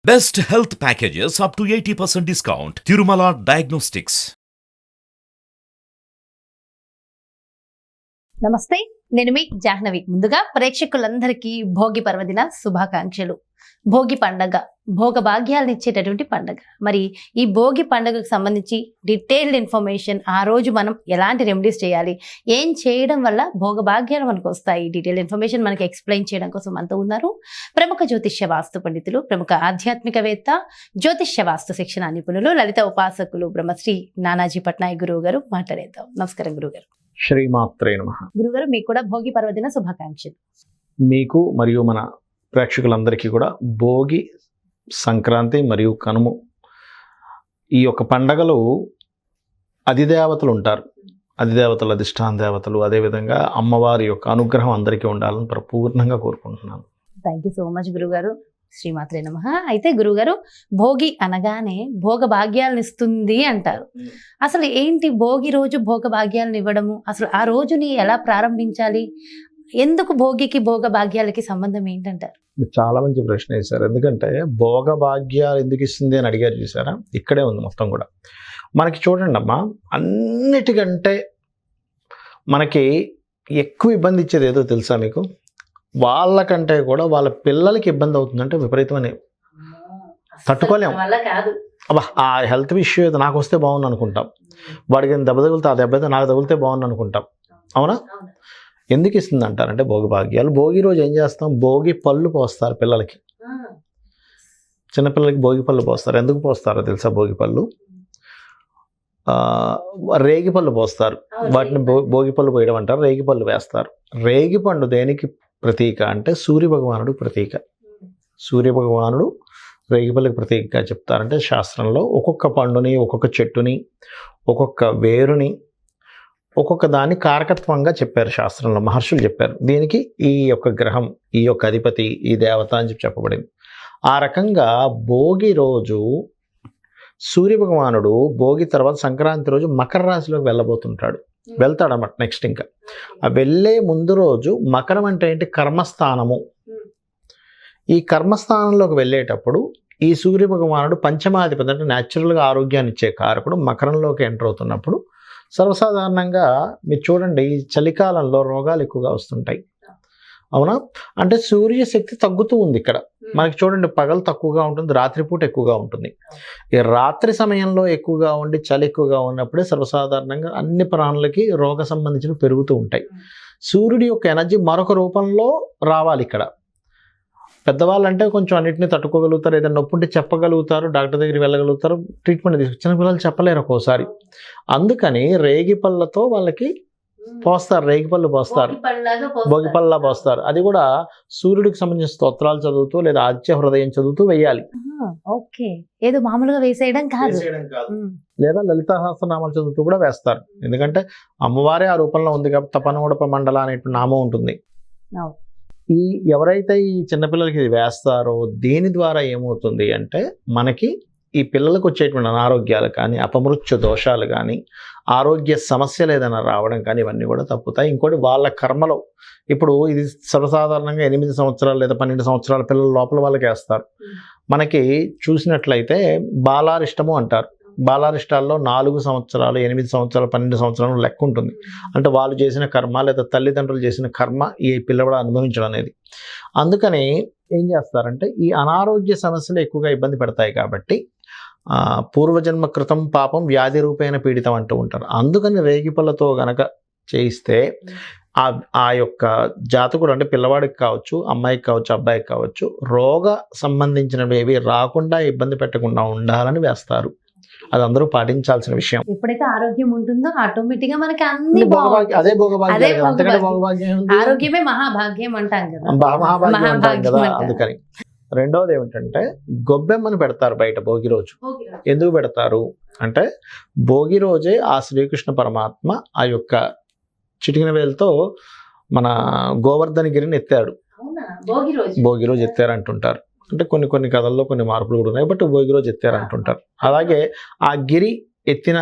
Best health packages up to 80% discount. Tirumala Diagnostics. నమస్తే, నేను మీ జాహ్నవి. ముందుగా ప్రేక్షకులందరికీ భోగి పర్వదిన శుభాకాంక్షలు. భోగి పండగ భోగ భాగ్యాలను ఇచ్చేటటువంటి పండగ. మరి ఈ భోగి పండుగకు సంబంధించి డీటెయిల్డ్ ఇన్ఫర్మేషన్, ఆ రోజు మనం ఎలాంటి రెమెడీస్ చేయాలి, ఏం చేయడం వల్ల భోగ భాగ్యాలు మనకు వస్తాయి, డీటెయిల్డ్ ఇన్ఫర్మేషన్ మనకి ఎక్స్ప్లెయిన్ చేయడం కోసం మనతో ఉన్నారు ప్రముఖ జ్యోతిష్య వాస్తు పండితులు, ప్రముఖ ఆధ్యాత్మికవేత్త, జ్యోతిష్య వాస్తు శిక్షణ నిపుణులు, లలిత ఉపాసకులు బ్రహ్మశ్రీ నానాజీ పట్నాయక్ గురువు గారు మాట్లాడేద్దాం. నమస్కారం గురుగారు. శ్రీమాత్రే నమః. గురుగారు, మీకు కూడా భోగి పర్వదిన శుభాకాంక్షలు. మీకు మరియు మన ప్రేక్షకులందరికీ కూడా భోగి, సంక్రాంతి మరియు కనుము ఈ యొక్క పండగలు అధిదేవతలు ఉంటారు. అధిదేవతలు, అధిష్టాన దేవతలు, అదేవిధంగా అమ్మవారి యొక్క అనుగ్రహం అందరికీ ఉండాలని పరిపూర్ణంగా కోరుకుంటున్నాను. థ్యాంక్ యూ సో మచ్ గురుగారు. శ్రీమాత్రే నమః. అయితే గురుగారు, భోగి అనగానే భోగ భాగ్యాలను ఇస్తుంది అంటారు. అసలు ఏంటి భోగి రోజు భోగ భాగ్యాలను ఇవ్వడము? అసలు ఆ రోజుని ఎలా ప్రారంభించాలి? ఎందుకు భోగికి భోగ భాగ్యాలకి సంబంధం ఏంటంటారు? చాలా మంచి ప్రశ్న వేశారు. ఎందుకంటే భోగ భాగ్యాలు ఎందుకు ఇస్తుంది అని అడిగారు, చూసారా? ఇక్కడే ఉంది మొత్తం కూడా. మనకి చూడండి అమ్మా, అన్నిటికంటే మనకి ఎక్కువ ఇబ్బంది ఇచ్చేది ఏదో తెలుసా మీకు? వాళ్ళకంటే కూడా వాళ్ళ పిల్లలకి ఇబ్బంది అవుతుందంటే విపరీతమైన తట్టుకోలేము. అబ్బా, ఆ హెల్త్ ఇష్యూ ఏదో నాకు వస్తే బాగుంది అనుకుంటాం, వాడికి దెబ్బ తగులుతా, ఆ దెబ్బ అయితే నాకు తగిలితే బాగుంది అనుకుంటాం. అవునా? ఎందుకు ఇస్తుంది అంటారంటే భోగి భాగ్యాలు. భోగి రోజు ఏం చేస్తాం? భోగి పళ్ళు పోస్తారు పిల్లలకి. చిన్నపిల్లలకి భోగి పళ్ళు పోస్తారు. ఎందుకు పోస్తారో తెలుసా? భోగి పళ్ళు, రేగి పళ్ళు పోస్తారు. వాటిని భోగి పళ్ళు పోయడం అంటారు. రేగి పళ్ళు వేస్తారు. రేగి పండు దేనికి ప్రతీక అంటే సూర్య భగవానుడు ప్రతీక. సూర్య భగవానుడు రేగిపల్లికి ప్రతీకగా చెప్తారంటే శాస్త్రంలో ఒక్కొక్క పండుని, ఒక్కొక్క చెట్టుని, ఒక్కొక్క వేరుని, ఒక్కొక్క దాన్ని కారకత్వంగా చెప్పారు శాస్త్రంలో. మహర్షులు చెప్పారు. దీనికి ఈ యొక్క గ్రహం, ఈ యొక్క అధిపతి, ఈ దేవత అని చెప్పబడింది. ఆ రకంగా భోగి రోజు సూర్య భగవానుడు భోగి తర్వాత సంక్రాంతి రోజు మకర రాశిలోకి వెళ్ళబోతుంటాడు. వెళ్తాడన్నమాట. నెక్స్ట్ ఇంకా ఆ వెళ్ళే ముందు రోజు మకరం అంటే ఏంటి? కర్మస్థానము. ఈ కర్మస్థానంలోకి వెళ్ళేటప్పుడు ఈ సూర్య భగవానుడు పంచమాధిపతి అంటే న్యాచురల్గా ఆరోగ్యాన్ని ఇచ్చే కారకుడు మకరంలోకి ఎంటర్ అవుతున్నప్పుడు సర్వసాధారణంగా మీరు చూడండి, ఈ చలికాలంలో రోగాలు ఎక్కువగా వస్తుంటాయి. అవునా? అంటే సూర్యశక్తి తగ్గుతూ ఉంది ఇక్కడ. మనకి చూడండి, పగలు తక్కువగా ఉంటుంది, రాత్రిపూట ఎక్కువగా ఉంటుంది. ఈ రాత్రి సమయంలో ఎక్కువగా ఉండి చలి ఎక్కువగా ఉన్నప్పుడే సర్వసాధారణంగా అన్ని ప్రాణులకి రోగ సంబంధించినవి పెరుగుతూ ఉంటాయి. సూర్యుడి యొక్క ఎనర్జీ మరొక రూపంలో రావాలి ఇక్కడ. పెద్దవాళ్ళు అంటే కొంచెం అన్నింటినీ తట్టుకోగలుగుతారు, ఏదైనా నొప్పి ఉంటే చెప్పగలుగుతారు, డాక్టర్ దగ్గరికి వెళ్ళగలుగుతారు, ట్రీట్మెంట్ తీసుకు. చిన్న పిల్లలు చెప్పలేరు ఒక్కోసారి. అందుకని రేగి పళ్ళతో వాళ్ళకి పోస్తారు, రేగిపళ్ళు పోస్తారు, భోగిపళ్ళ పోస్తారు. అది కూడా సూర్యుడికి సంబంధించిన స్తోత్రాలు చదువుతూ లేదా ఆదిత్య హృదయం చదువుతూ వేయాలి. ఓకే, ఏదో మామూలుగా వేసేయడం కాదు. లేదా లలిత సహస్రనామాలు చదువుతూ కూడా వేస్తారు. ఎందుకంటే అమ్మవారే ఆ రూపంలో ఉంది కాబట్టి తపనోడప మండల అనేటువంటి నామం ఉంటుంది. ఈ ఎవరైతే ఈ చిన్నపిల్లలకి ఇది వేస్తారో దీని ద్వారా ఏమవుతుంది అంటే మనకి ఈ పిల్లలకు వచ్చేటువంటి అనారోగ్యాలు కానీ, అపమృత్యు దోషాలు కానీ, ఆరోగ్య సమస్యలు ఏదైనా రావడం కానీ ఇవన్నీ కూడా తప్పుతాయి. ఇంకోటి వాళ్ళ కర్మలో ఇప్పుడు ఇది సర్వసాధారణంగా 8 సంవత్సరాలు లేదా 12 సంవత్సరాల పిల్లల లోపల వాళ్ళకి వేస్తారు. మనకి చూసినట్లయితే బాలారిష్టము అంటారు. బాలారిష్టాల్లో 4 సంవత్సరాలు, 8 సంవత్సరాలు, 12 సంవత్సరాలు లెక్క ఉంటుంది. అంటే వాళ్ళు చేసిన కర్మ లేదా తల్లిదండ్రులు చేసిన కర్మ ఈ పిల్లవాడు అనుభవించడం అనేది. అందుకని ఏం చేస్తారంటే ఈ అనారోగ్య సమస్యలు ఎక్కువగా ఇబ్బంది పెడతాయి కాబట్టి పూర్వజన్మ కృతం పాపం వ్యాధి రూపేణ పీడితం అంటూ ఉంటారు. అందుకని రేగిపళ్ళతో గనక చేయిస్తే ఆ యొక్క జాతకుడు అంటే పిల్లవాడికి కావచ్చు, అమ్మాయికి కావచ్చు, అబ్బాయికి కావచ్చు, రోగ సంబంధించినవి ఏవి రాకుండా ఇబ్బంది పెట్టకుండా ఉండాలని వేస్తారు. అది అందరూ పాటించాల్సిన విషయం. ఎప్పుడైతే ఆరోగ్యం ఉంటుందో ఆటోమేటిక్ గా మనకి అన్ని అదే భోగభాగ్యం. అంతకంటే భోగభాగ్యం, ఆరోగ్యమే మహాభాగ్యం అంటాం కదా, మహాభాగ్యం అంటాం కదా. అందుకని రెండవది ఏమిటంటే గొబ్బెమ్మని పెడతారు బయట భోగి రోజు. ఎందుకు పెడతారు అంటే భోగి రోజే ఆ శ్రీకృష్ణ పరమాత్మ ఆ యొక్క చిటికిన వేలతో మన గోవర్ధనగిరిని ఎత్తాడు. భోగి రోజు ఎత్తారంటుంటారు. అంటే కొన్ని కథల్లో కొన్ని మార్పులు కూడా ఉన్నాయి, బట్ భోగి రోజు ఎత్తారంటుంటారు. అలాగే ఆ గిరి ఎత్తిన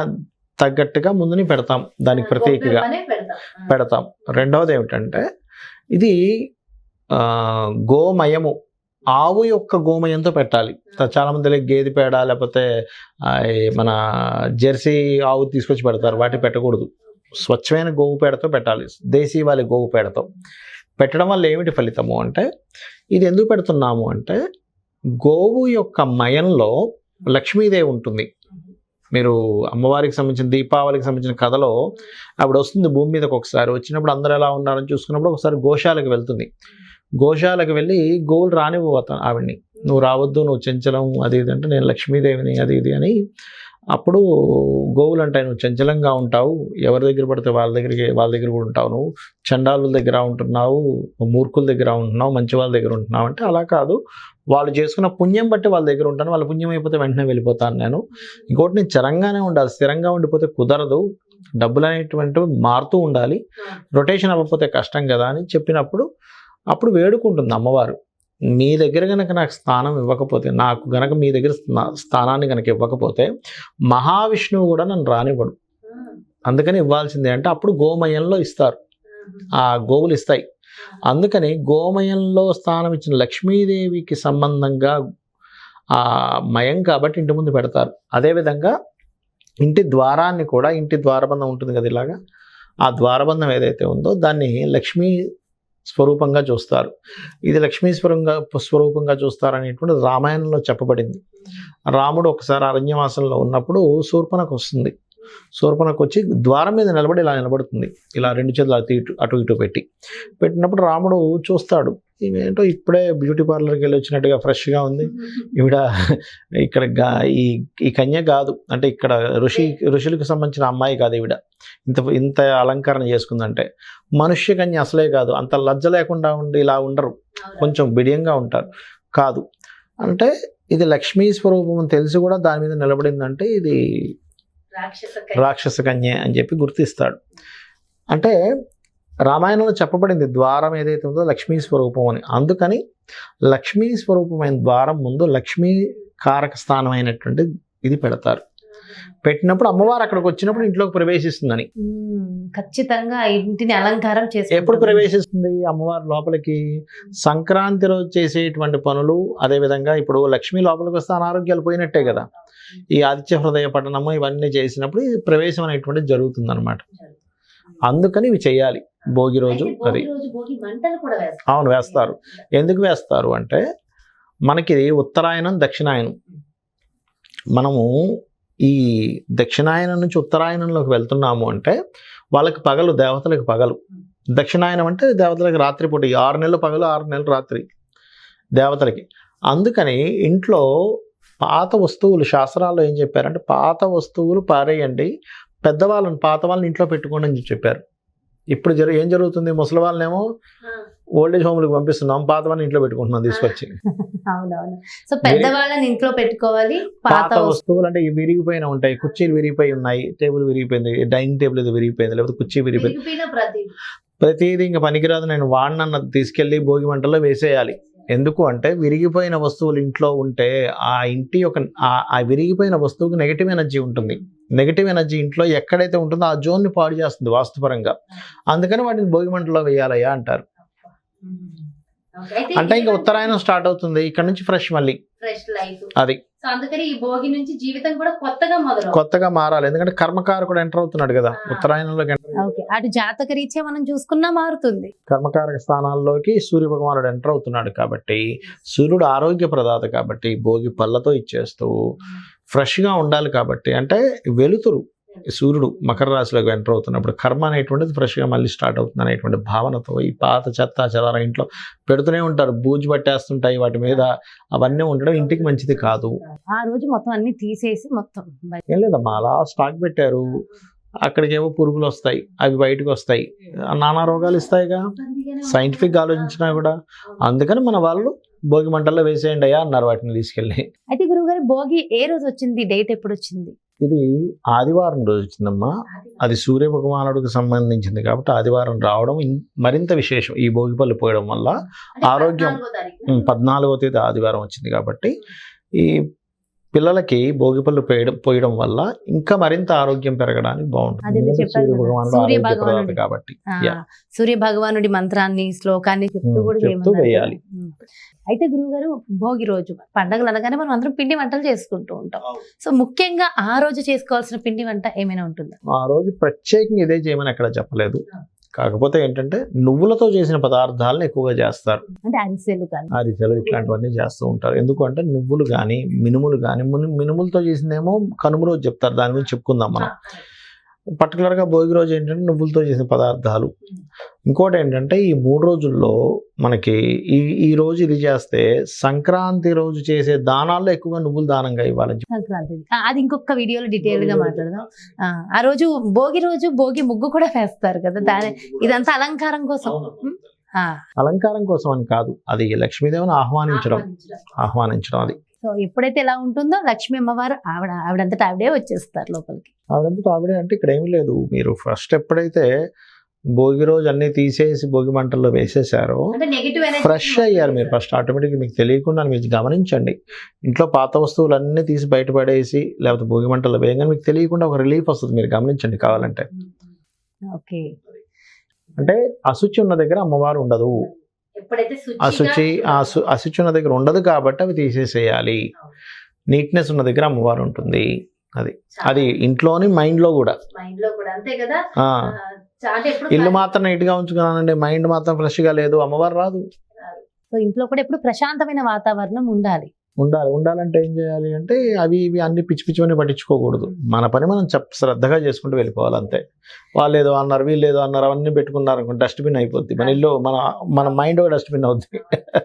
తగ్గట్టుగా ముందుని పెడతాం, దానికి ప్రత్యేకగా పెడతాం. రెండవది ఏమిటంటే ఇది గోమయము ఆవు యొక్క గోమయంతో పెట్టాలి. చాలా మంది తెలియక గేదె పేడ లేకపోతే మన జెర్సీ ఆవు తీసుకొచ్చి పెడతారు, వాటి పెట్టకూడదు. స్వచ్ఛమైన గోవు పేడతో పెట్టాలి, దేశీ వాళ్ళ గోవు పేడతో పెట్టడం వల్ల ఏమిటి ఫలితము అంటే, ఇది ఎందుకు పెడుతున్నాము అంటే, గోవు యొక్క మయంలో లక్ష్మీదేవి ఉంటుంది. మీరు అమ్మవారికి సంబంధించిన దీపావళికి సంబంధించిన కథలో ఆవిడ వస్తుంది భూమి మీదకి, ఒకసారి వచ్చినప్పుడు అందరూ ఎలా ఉన్నారని చూసుకున్నప్పుడు ఒకసారి గోశాలకు వెళ్తుంది. గోశాలకు వెళ్ళి గోవులు రానివ్వతాను ఆవిడ్ని, నువ్వు రావద్దు, నువ్వు చంచలం అది ఇది అంటే, నేను లక్ష్మీదేవిని అది ఇది అని. అప్పుడు గోవులు అంటాయి, నువ్వు చంచలంగా ఉంటావు, ఎవరి దగ్గర పడితే వాళ్ళ దగ్గర కూడా ఉంటావు, నువ్వు చండాలుల దగ్గర ఉంటున్నావు, మూర్ఖుల దగ్గర ఉంటున్నావు, మంచి వాళ్ళ దగ్గర ఉంటున్నావు అంటే, అలా కాదు, వాళ్ళు చేసుకున్న పుణ్యం బట్టి వాళ్ళ దగ్గర ఉంటాను, వాళ్ళ పుణ్యం అయిపోతే వెంటనే వెళ్ళిపోతాను నేను. ఇంకోటి, నేను చరంగానే ఉండాలి, స్థిరంగా ఉండిపోతే కుదరదు, డబ్బులు అనేటువంటివి మారుతూ ఉండాలి, రొటేషన్ అవ్వకపోతే కష్టం కదా అని చెప్పినప్పుడు అప్పుడు వేడుకుంటుంది అమ్మవారు, మీ దగ్గర కనుక నాకు స్థానం ఇవ్వకపోతే, నాకు గనక మీ దగ్గర స్థానాన్ని కనుక ఇవ్వకపోతే మహావిష్ణువు కూడా నన్ను రానివ్వడు, అందుకని ఇవ్వాల్సిందే అంటే అప్పుడు గోమయంలో ఇస్తారు, ఆ గోవులు ఇస్తాయి. అందుకని గోమయంలో స్థానం ఇచ్చిన లక్ష్మీదేవికి సంబంధంగా ఆ మయం కాబట్టి ఇంటి ముందు పెడతారు. అదేవిధంగా ఇంటి ద్వారాన్ని కూడా, ఇంటి ద్వారబంధం ఉంటుంది కదా ఇలాగా, ఆ ద్వారబంధం ఏదైతే ఉందో దాన్ని లక్ష్మీ స్వరూపంగా చూస్తారు. ఇది లక్ష్మీ స్వరూపంగా చూస్తారనేటువంటి రామాయణంలో చెప్పబడింది. రాముడు ఒకసారి అరణ్యవాసంలో ఉన్నప్పుడు శూర్పణఖ వస్తుంది. శూర్పణఖ వచ్చి ద్వారం మీద నిలబడి ఇలా నిలబడుతుంది, ఇలా రెండు చేతులు అటు ఇటు పెట్టినప్పుడు రాముడు చూస్తాడు, ఏంటో ఇప్పుడే బ్యూటీ పార్లర్కి వెళ్ళి వచ్చినట్టుగా ఫ్రెష్గా ఉంది ఈవిడ, ఇక్కడ ఈ కన్య కాదు అంటే, ఇక్కడ ఋషులకు సంబంధించిన అమ్మాయి కాదు ఈవిడ, ఇంత అలంకరణ చేసుకుందంటే, మనుష్య కన్య అసలే కాదు, అంత లజ్జ లేకుండా ఉండి ఇలా ఉండరు, కొంచెం బిడియంగా ఉంటారు కాదు అంటే, ఇది లక్ష్మీ స్వరూపం అని తెలిసి కూడా దాని మీద నిలబడిందంటే ఇది రాక్షస కన్య అని చెప్పి గుర్తిస్తాడు. అంటే రామాయణంలో చెప్పబడింది ద్వారం ఏదైతే ఉందో లక్ష్మీ స్వరూపం అని. అందుకని లక్ష్మీ స్వరూపమైన ద్వారం ముందు లక్ష్మీ కారక స్థానం అయినటువంటి ఇది పెడతారు. పెట్టినప్పుడు అమ్మవారు అక్కడికి వచ్చినప్పుడు ఇంట్లోకి ప్రవేశిస్తుందని, ఖచ్చితంగా ఇంటిని అలంకారం చేసి ఎప్పుడు ప్రవేశిస్తుంది అమ్మవారు లోపలికి? సంక్రాంతి రోజు చేసేటువంటి పనులు, అదేవిధంగా ఇప్పుడు లక్ష్మీ లోపలికి వస్తే అనారోగ్యాలు పోయినట్టే కదా, ఈ ఆదిత్య హృదయ పఠనము ఇవన్నీ చేసినప్పుడు ప్రవేశం అనేటువంటిది జరుగుతుంది అనమాట. అందుకని ఇవి చేయాలి భోగి రోజు. అది అవును వేస్తారు. ఎందుకు వేస్తారు అంటే, మనకి ఉత్తరాయణం దక్షిణాయనం, మనము ఈ దక్షిణాయనం నుంచి ఉత్తరాయణంలోకి వెళ్తున్నాము అంటే వాళ్ళకి పగలు, దేవతలకు పగలు. దక్షిణాయనం అంటే దేవతలకు రాత్రిపూట, 6 నెలలు పగలు 6 నెలలు రాత్రి దేవతలకి. అందుకని ఇంట్లో పాత వస్తువులు, శాస్త్రాల్లో ఏం చెప్పారంటే, పాత వస్తువులు పారేయండి, పాత వాళ్ళని ఇంట్లో పెట్టుకోండి అని చెప్పారు. ఇప్పుడు ఏం జరుగుతుంది, ముసలి వాళ్ళనేమో ఓల్డేజ్ హోమ్లకు పంపిస్తున్నాం, పాత వాళ్ళని ఇంట్లో పెట్టుకుంటున్నాం తీసుకొచ్చి. అవునవును. సో పెద్దవాళ్ళని ఇంట్లో పెట్టుకోవాలి. పాత వస్తువులు అంటే ఇవి విరిగిపోయిన ఉంటాయి, కుర్చీలు విరిగిపోయి ఉన్నాయి, టేబుల్ విరిగిపోయింది, డైనింగ్ టేబుల్ ఏదో విరిగిపోయింది, లేకపోతే కుర్చీ విరిగిపోయింది, ప్రతిదీ ఇంకా పనికిరాదు, నేను వాడినన్నది తీసుకెళ్లి భోగి మంటల్లో వేసేయాలి. ఎందుకు అంటే, విరిగిపోయిన వస్తువులు ఇంట్లో ఉంటే ఆ ఇంటి యొక్క ఆ విరిగిపోయిన వస్తువుకి నెగిటివ్ ఎనర్జీ ఉంటుంది. నెగిటివ్ ఎనర్జీ ఇంట్లో ఎక్కడైతే ఉంటుందో ఆ జోన్ని పాడు చేస్తుంది వాస్తుపరంగా. అందుకని వాటిని భోగి మంటలో వేయాలయ్యా అంటారు. అంటే ఇంకా ఉత్తరాయణం స్టార్ట్ అవుతుంది, ఇక్కడ నుంచి ఫ్రెష్ మళ్ళీ అది. అందుకని ఈ భోగి నుంచి జీవితం కూడా కొత్తగా మారాలి, ఎందుకంటే కర్మకారకుడు ఎంటర్ అవుతున్నాడు కదా ఉత్తరాయణంలోకి. అటు జాతక రీత్యా మనం చూసుకున్నా మారుతుంది. కర్మకారక స్థానాల్లోకి సూర్య భగవానుడు ఎంటర్ అవుతున్నాడు కాబట్టి, సూర్యుడు ఆరోగ్య ప్రదాత కాబట్టి భోగి పళ్ళతో ఇచ్చేస్తూ ఫ్రెష్గా ఉండాలి కాబట్టి, అంటే వెలుతురు సూర్యుడు మకర రాశిలోకి ఎంటర్ అవుతున్నప్పుడు కర్మ అనేటువంటిది ఫ్రెష్గా మళ్ళీ స్టార్ట్ అవుతుంది అనేటువంటి భావనతో ఈ పాత చెత్త చెదారం ఇంట్లో పెడుతూనే ఉంటారు, బూజు పట్టేస్తుంటాయి వాటి మీద, అవన్నీ ఉండడం ఇంటికి మంచిది కాదు. ఆ రోజు మొత్తం అన్ని తీసేసి మొత్తం ఏం లేదమ్మా, అలా స్టాక్ పెట్టారు, అక్కడికేమో పురుగులు వస్తాయి, అవి బయటకు వస్తాయి, నానా రోగాలు ఇస్తాయిగా సైంటిఫిక్ ఆలోచించినా కూడా. అందుకని మన వాళ్ళు భోగి మంటల్లో వేసేయండి అయ్యా అన్నారు వాటిని తీసుకెళ్ళి. అయితే గురువుగారు భోగి ఏ రోజు వచ్చింది, డేట్ ఎప్పుడు వచ్చింది? ఇది ఆదివారం రోజు వచ్చిందమ్మా, అది సూర్య భగవానుడికి సంబంధించింది కాబట్టి ఆదివారం రావడం మరింత విశేషం. ఈ భోగిపళ్ళు పోయడం వల్ల ఆరోగ్యం 14వ తేదీ ఆదివారం వచ్చింది కాబట్టి ఈ పిల్లలకి భోగిపళ్ళు పోయడం వల్ల ఇంకా మరింత ఆరోగ్యం పెరగడానికి అదే బాగుంటుంది. మీరు ఎందుకంటే చెప్పారు సూర్య కదా, భగవానుడు సూర్య ఆరోగ్య ప్రదాత భగవానుడి కాబట్టి Yeah. సూర్య భగవానుడి మంత్రాన్ని శ్లోకాన్ని చెప్తూ కూడా చెప్తూ చేయమన్నారు వేయాలి. కదా. అయితే గురువు గారు, భోగి రోజు పండగలు అనగానే మనం అందరం పిండి వంటలు చేసుకుంటూ ఉంటాం. సో ముఖ్యంగా ఆ రోజు చేసుకోవాల్సిన పిండి వంట ఏమైనా ఉంటుందా? ఆ రోజు ప్రత్యేకంగా ఇదే చేయమని ఎక్కడ చెప్పలేదు. కాకపోతే ఏంటంటే నువ్వులతో చేసిన పదార్థాలను ఎక్కువగా చేస్తారు. అంటే అరిసెలు కానీ అరిసెలు ఇట్లాంటివన్నీ చేస్తూ ఉంటారు. ఎందుకంటే నువ్వులు కానీ మినుములు కానీ మినుములతో చేసిందేమో కనుమ రోజు చెప్తారు, దాని గురించి చెప్పుకుందాం మనం. పర్టికులర్గా భోగి రోజు ఏంటంటే నువ్వులతో చేసిన పదార్థాలు. ఇంకోటి ఏంటంటే ఈ 3 రోజుల్లో మనకి ఈ రోజు ఇది చేస్తే సంక్రాంతి రోజు చేసే దానాల్లో ఎక్కువగా నువ్వులు దానంగా ఇవ్వాలని చెప్పి. సంక్రాంతి అది ఇంకొక వీడియోలో డీటెయిల్ గా మాట్లాడదాం. ఆ రోజు భోగి ముగ్గు కూడా వేస్తారు కదా, దాని ఇదంతా అలంకారం కోసం. అలంకారం కోసం అని కాదు, అది లక్ష్మీదేవిని ఆహ్వానించడం అది. సో ఎప్పుడైతే ఎలా ఉంటుందో లక్ష్మీ అమ్మవారు ఆవిడంతటా ఆవిడే వచ్చేస్తారు లోపలికి. ఆవిడంతా ఆవిడే అంటే ఇక్కడ ఏమీ లేదు. మీరు ఫస్ట్ ఎప్పుడైతే భోగి రోజు అన్ని తీసేసి భోగి మంటల్లో వేసేసారో ఫ్రెష్ అయ్యారు మీరు. ఫస్ట్ ఆటోమేటిక్గా మీకు తెలియకుండా మీరు గమనించండి, ఇంట్లో పాత వస్తువులన్నీ తీసి బయటపడేసి లేకపోతే భోగి మంటల్లో వేయగానే మీకు తెలియకుండా ఒక రిలీఫ్ వస్తుంది. మీరు గమనించండి కావాలంటే. ఓకే, అంటే అశుచి ఉన్న దగ్గర అమ్మవారు ఉండదు. అశుచి ఉన్న దగ్గర ఉండదు కాబట్టి అవి తీసేసేయాలి. నీట్నెస్ ఉన్న దగ్గర అమ్మవారు ఉంటుంది. అది ఇంట్లోని మైండ్ లో కూడా. ఇల్లు మాత్రం నీట్ గా ఉంచుకున్నానండి, మైండ్ మాత్రం ఫ్రెష్ గా లేదు, అమ్మవారు రాదు. సో ఇంట్లో కూడా ఎప్పుడు ప్రశాంతమైన వాతావరణం ఉండాలంటే ఏం చేయాలి అంటే అవి ఇవి అన్ని పిచ్చిని పట్టించుకోకూడదు. మన పని మనం శ్రద్ధగా చేసుకుంటూ వెళ్ళిపోవాలి అంతే. వాళ్ళు ఏదో అన్నారు, వీళ్ళు ఏదో అన్నారు, అవన్నీ పెట్టుకున్నారు అనుకోండి, డస్ట్బిన్ అయిపోద్ది మన ఇల్లు. మన మైండ్ ఒక డస్ట్బిన్ అవుతుంది.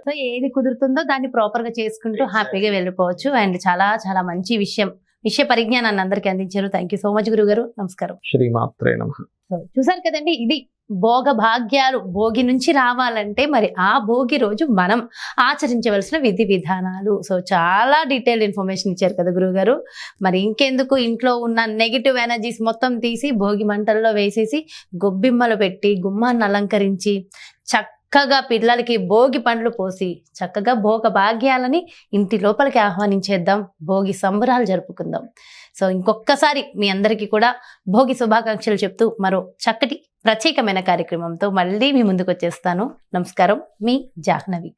సో ఏది కుదురుతుందో దాన్ని ప్రాపర్ గా చేసుకుంటూ హ్యాపీగా వెళ్ళిపోవచ్చు. అండ్ చాలా చాలా మంచి విషయ పరిజ్ఞానాన్ని అందరికీ అందించారు. థ్యాంక్ యూ సో మచ్ గురుగారు. నమస్కారం. శ్రీమాత్రే నమః. సో చూసారు కదండి, ఇది భోగ భాగ్యాలు భోగి నుంచి రావాలంటే మరి ఆ భోగి రోజు మనం ఆచరించవలసిన విధి విధానాలు. సో చాలా డీటెయిల్డ్ ఇన్ఫర్మేషన్ ఇచ్చారు కదా గురువుగారు. మరి ఇంకెందుకు, ఇంట్లో ఉన్న నెగిటివ్ ఎనర్జీస్ మొత్తం తీసి భోగి మంటల్లో వేసేసి గొబ్బిమ్మలు పెట్టి గుమ్మాన్ని అలంకరించి చక్కగా పిల్లలకి భోగి పండ్లు పోసి చక్కగా భోగ భాగ్యాలని ఇంటి లోపలికి ఆహ్వానించేద్దాం, భోగి సంబరాలు జరుపుకుందాం. సో ఇంకొకసారి మీ అందరికీ కూడా భోగి శుభాకాంక్షలు చెప్తూ మరో చక్కటి ప్రత్యేకమైన కార్యక్రమంతో మళ్ళీ మీ ముందుకు వచ్చేస్తాను. నమస్కారం, మీ జాహ్నవి.